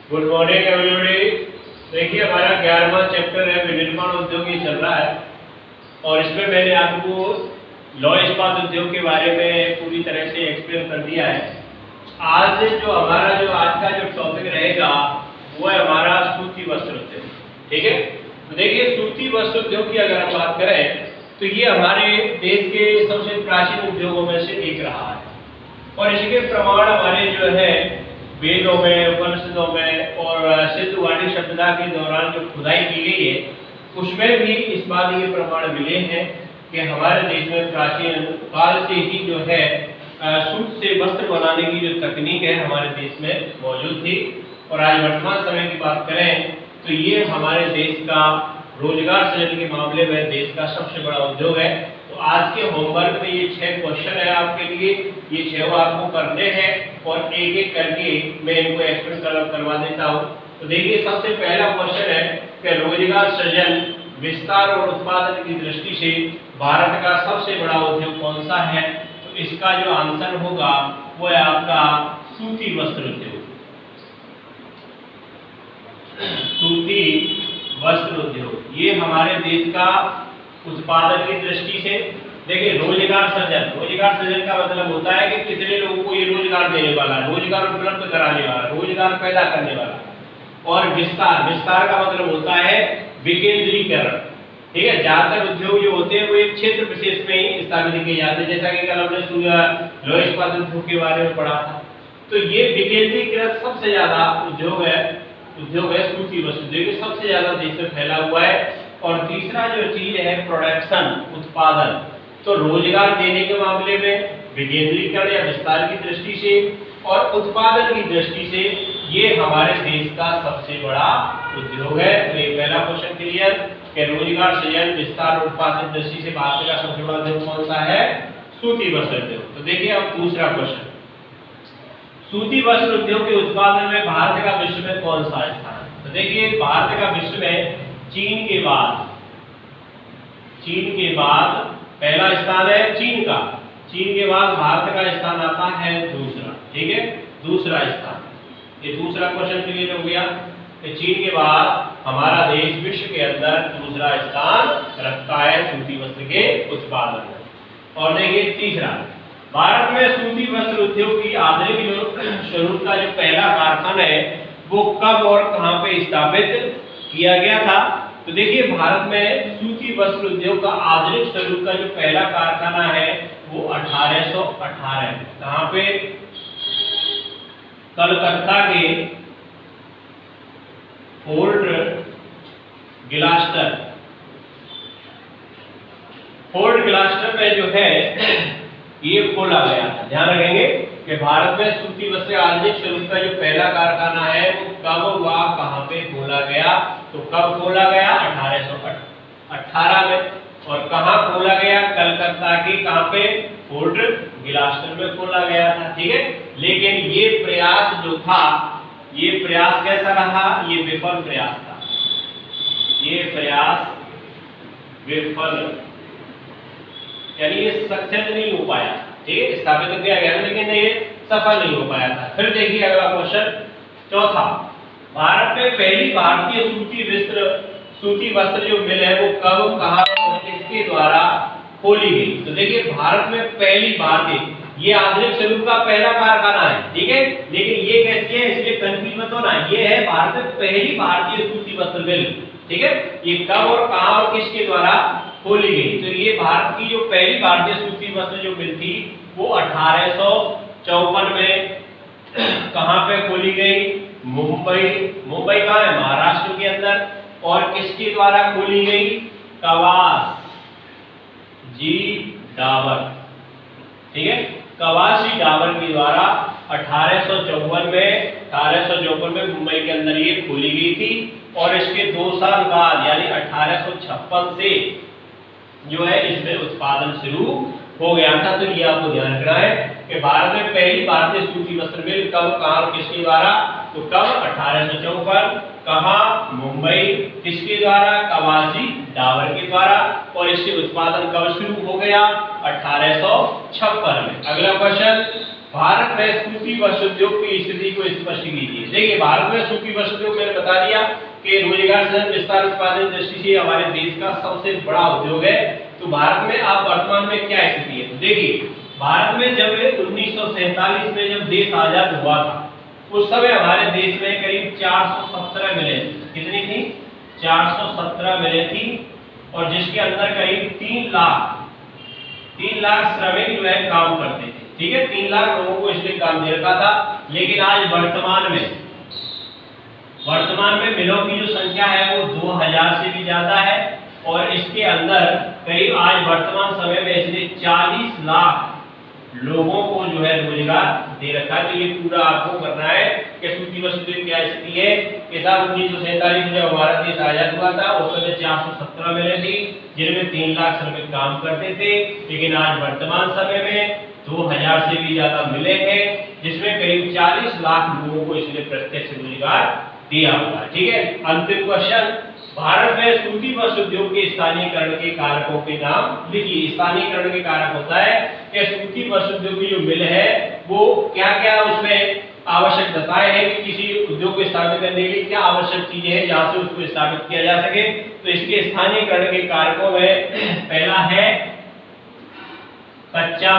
Good morning everybody. देखिए हमारा 11वां chapter है विनिर्माण उद्योग ही चल रहा है और इसमें मैंने आपको लौह इस्पात उद्योग के बारे में पूरी तरह से एक्सप्लेन कर दिया है। आज का जो टॉपिक रहेगा वो है हमारा सूती वस्त्र उद्योग। ठीक है, तो देखिए सूती वस्त्र उद्योग की अगर हम बात करें तो ये हमारे देश के सबसे प्राचीन उद्योगों में से एक रहा है और इसके प्रमाण हमारे जो है वेदों में, उपनिषदों में और सिंधु घाटी सभ्यता के दौरान जो खुदाई की गई है उसमें भी इस बात के प्रमाण मिले हैं कि हमारे देश में प्राचीन काल से ही जो है सूत से वस्त्र बनाने की जो तकनीक है हमारे देश में मौजूद थी। और आज वर्तमान समय की बात करें तो ये हमारे देश का रोजगार सृजन के मामले में देश का सबसे बड़ा उद्योग है। तो आज के होमवर्क में ये 6 क्वेश्चन है आपके लिए, ये 6 आपको करने हैं और एक एक करके मैं इनको एक्सप्लेन करवा देता हूँ। तो देखिए सबसे पहला क्वेश्चन है कि रोजगार सृजन, विस्तार और उत्पादन की दृष्टि से भारत का सबसे बड़ा उद्योग कौन सा है? तो इसका जो आंसर होगा वो है आपका सूती वस्त्र उद्योग। सूती वस्त्र उद्योग ये हमारे देश का उत्पादन की दृष्टि से, देखिए रोजगार सृजन का मतलब होता है कि कितने लोगों को ये रोजगार देने वाला, रोजगार उपलब्ध कराने वाला, रोजगार पैदा करने वाला। और विस्तार का मतलब होता है विकेंद्रीकरण। ठीक है, ज्यादातर उद्योग जो होते हैं वो एक क्षेत्र विशेष में ही स्थापित किए जाते हैं, जैसा कि कल हमने लौह इस्पात उद्योग के बारे में पढ़ा था। तो ये विकेंद्रीकृत सबसे ज्यादा उद्योग है सूती वस्त्र उद्योग, सबसे ज्यादा देश में फैला हुआ है। और तीसरा जो चीज है प्रोडक्शन, उत्पादन, तो रोजगार देने के मामले में विकेंद्रीकरण या विस्तार की दृष्टि से और उत्पादन की दृष्टि से ये हमारे देश का सबसे बड़ा उद्योग है। तो ये पहला क्वेश्चन क्लियर कि रोजगार सृजन, विस्तार और उत्पादन की दृष्टि से भारत का सबसे बड़ा उद्योग कौन सा है? सूती वस्त्र उद्योग। तो देखिए अब दूसरा क्वेश्चन, सूती वस्त्र उद्योग के उत्पादन में भारत का विश्व में कौन सा स्थान है? तो देखिए भारत का विश्व में चीन के बाद पहला स्थान है चीन का। चीन के बाद भारत का स्थान आता है दूसरा। ठीक है, दूसरा स्थान, ये दूसरा क्वेश्चन क्लियर हो गया कि चीन के बाद हमारा देश विश्व के अंदर दूसरा स्थान रखता है सूती वस्त्र के उत्पादन में। और देखिए तीसरा, भारत में सूती वस्त्र उद्योग की आधुनिक स्वरूप का जो पहला कारखाना है वो कब और कहां पे स्थापित किया गया था? तो देखिए भारत में सूती वस्त्र उद्योग का आधुनिक स्वरूप का जो पहला कारखाना है वो 1818 कहां पे? कलकत्ता के फोर्ट ग्लास्टर में जो है ये खोला गया था। ध्यान रखेंगे कि भारत में सूती वस्त्र आधुनिक स्वरूप का जो पहला कारखाना है वो कब हुआ, कहां पे खोला गया? तो कब खोला गया? 1818 में। और कहां खोला गया? कलकत्ता के कहां पे? फोर्ट ग्लास्टर में खोला गया था। ठीक है, लेकिन ये प्रयास जो था, ये प्रयास कैसा रहा? ये विफल प्रयास था। ये प्रयास विफल, यानी ये सक्सेस नहीं हो पाया। ठीक है, स्थापित तो किया गया लेकिन ये सफल नहीं हो पाया था। फिर देखिए अगला क्वेश्चन, चौथा, भारत में पहली भारतीय सूती वस्त्र जो मिल है वो कब, कहां और किसके द्वारा खोली गई? तो देखिए भारत में पहली भारतीय, ये आधुनिक स्वरूप का पहला कारखाना है। ठीक है, लेकिन ये कैसी है इसलिए कंफ्यूज मत होना, ये है भारत में पहली भारतीय सूती वस्त्र मिल। ठीक है, ये कब और कहां और किसके द्वारा खोली गई? तो ये भारत की जो पहली भारतीय सूती वस्त्र जो मिल थी वो 1854 में कहां पे खोली गई? मुंबई कहां है? महाराष्ट्र के अंदर। और किसके द्वारा खोली गई? कवास जी डाबर। ठीक है, कवास जी डाबर के द्वारा 1854 में मुंबई के अंदर ये खोली गई थी। और इसके 2 साल बाद यानी 1856 से जो है इसमें उत्पादन शुरू हो गया था। तो ये आपको ध्यान रखना है कि भारत में पहली भारतीय सूती वस्त्र मिल कब, कहां और किसके द्वारा? तो कब? 1854। कहां? मुंबई। किसके द्वारा? कवासी डाबर के द्वारा। और इसके उत्पादन कब शुरू हो गया? 1856 में। अगला क्वेश्चन, भारत में सूती वस्त्र उद्योग की स्थिति को स्पष्ट कीजिए। देखिए, भारत में सूती वस्त्र उद्योग मैंने बता दिया कि रोजगार सृजन, विस्तार, उत्पादन दृष्टि से हमारे देश का सबसे बड़ा उद्योग है। तो भारत में आप वर्तमान में क्या स्थिति है? तो देखिए, भारत में जब 1947 में जब देश आजाद हुआ था, उस समय हमारे देश में करीब 417 मिलें थी। कितनी थी? 417 मिलें थी। और जिसके अंदर करीब 3 लाख श्रमिक जो है काम करते थे। ठीक है, 3 लाख लोगों को इसलिए काम दे रखा था। लेकिन आज वर्तमान में मिलों की जो संख्या है वो 2000 से भी ज्यादा है। और इसके अंदर करीब आज वर्तमान समय में इसने 40 लाख लोगों को जो है रोजगार दे रखा है। तो ये पूरा आपको करना है कि सूती वस्त्र उद्योग क्या स्थिति है कि साहब 1947 में जब हमारा देश आजाद हुआ था उस समय 417 मिलें थी, जिनमें 3 लाख श्रमिक काम करते थे। लेकिन आज वर्तमान समय में 2000 से भी ज्यादा मिले हैं, जिसमें करीब 40 लाख लोगों को इसने प्रत्यक्ष रोजगार दिया हुआ है। ठीक है, अंतिम क्वेश्चन, भारत में सूती वस्त्र उद्योग के स्थानीयकरण के कारकों के नाम लिखिए। स्थानीयकरण के कारक होता है कि सूती वस्त्र उद्योग की जो मिल है वो क्या क्या उसमें आवश्यक दशाएं हैं कि किसी उद्योग को स्थापित करने के लिए क्या आवश्यक चीजें हैं जहां से उसको स्थापित किया जा सके। तो इसके स्थानीयकरण के कारकों में पहला है कच्चा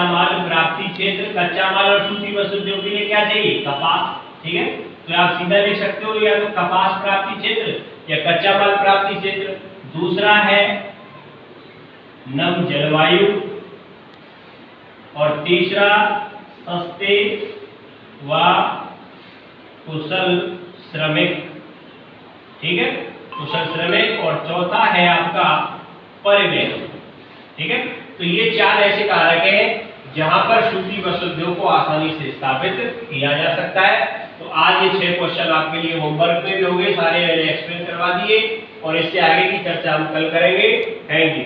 माल प्राप्ति क्षेत्र। कच्चा माल और सूती वस्त्र उद्योग के लिए क्या चाहिए? कपास। ठीक है, तो आप सीधा लिख सकते हो या तो कपास प्राप्ति क्षेत्र या कच्चा माल प्राप्ति क्षेत्र। दूसरा है नम जलवायु। और तीसरा सस्ते व कुशल श्रमिक। ठीक है, कुशल श्रमिक। और चौथा है आपका परिवहन। ठीक है, तो ये 4 ऐसे कारक हैं जहां पर सूती वस्त्र उद्योग को आसानी से स्थापित किया जा सकता है। तो आज ये 6 क्वेश्चन आपके लिए होमवर्क में भी होंगे, सारे मैंने एक्सप्लेन करवा दिए और इससे आगे की चर्चा हम कल करेंगे। Thank you.